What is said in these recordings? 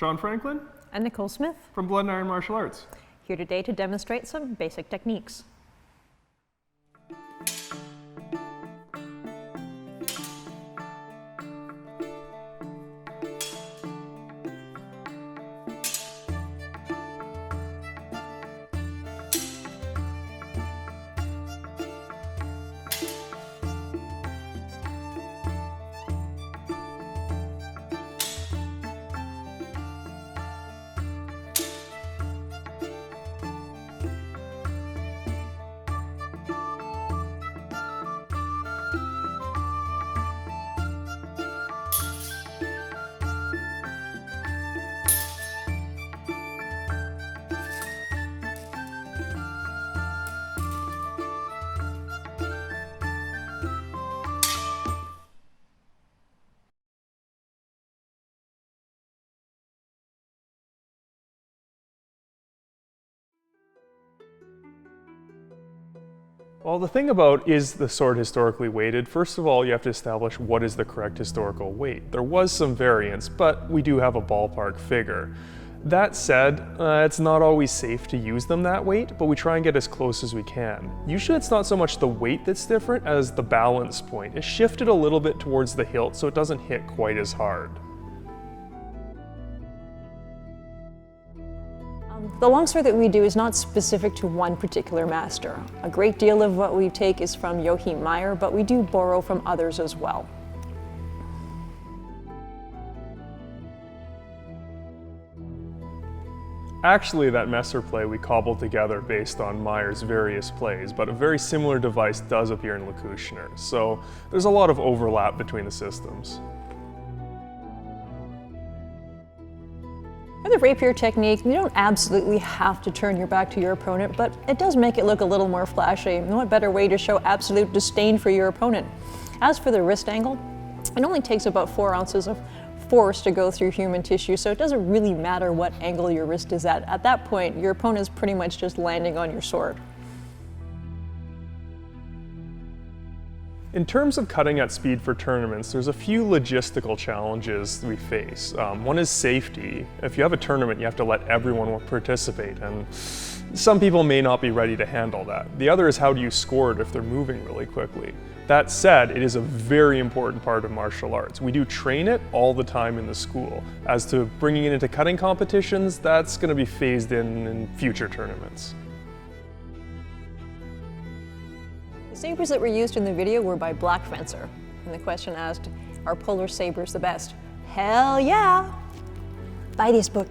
Sean Franklin and Nicole Smith from Blood and Iron Martial Arts. Here today to demonstrate some basic techniques. Well, the thing about is the sword historically weighted, first of all, you have to establish what is the correct historical weight. There was some variance, but we do have a ballpark figure. That said, it's not always safe to use them that weight, but we try and get as close as we can. Usually it's not so much the weight that's different as the balance point. It's shifted a little bit towards the hilt so it doesn't hit quite as hard. The longsword that we do is not specific to one particular master. A great deal of what we take is from Joachim Meyer, but we do borrow from others as well. Actually, that Messer play we cobbled together based on Meyer's various plays, but a very similar device does appear in Lekushner, so there's a lot of overlap between the systems. For the rapier technique, you don't absolutely have to turn your back to your opponent, but it does make it look a little more flashy. And what better way to show absolute disdain for your opponent? As for the wrist angle, it only takes about 4 ounces of force to go through human tissue, so it doesn't really matter what angle your wrist is at. At that point, your opponent is pretty much just landing on your sword. In terms of cutting at speed for tournaments, there's a few logistical challenges we face. One is safety. If you have a tournament, you have to let everyone participate, and some people may not be ready to handle that. The other is how do you score it if they're moving really quickly. That said, it is a very important part of martial arts. We do train it all the time in the school. As to bringing it into cutting competitions, that's going to be phased in future tournaments. The sabers that were used in the video were by Black Fencer. And the question asked, are polar sabers the best? Hell yeah! Buy this book.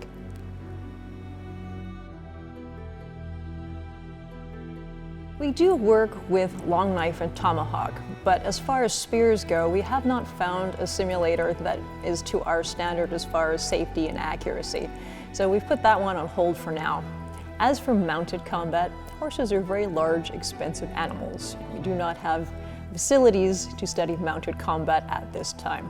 We do work with long knife and tomahawk, but as far as spears go, we have not found a simulator that is to our standard as far as safety and accuracy. So we've put that one on hold for now. As for mounted combat, horses are very large, expensive animals. We do not have facilities to study mounted combat at this time.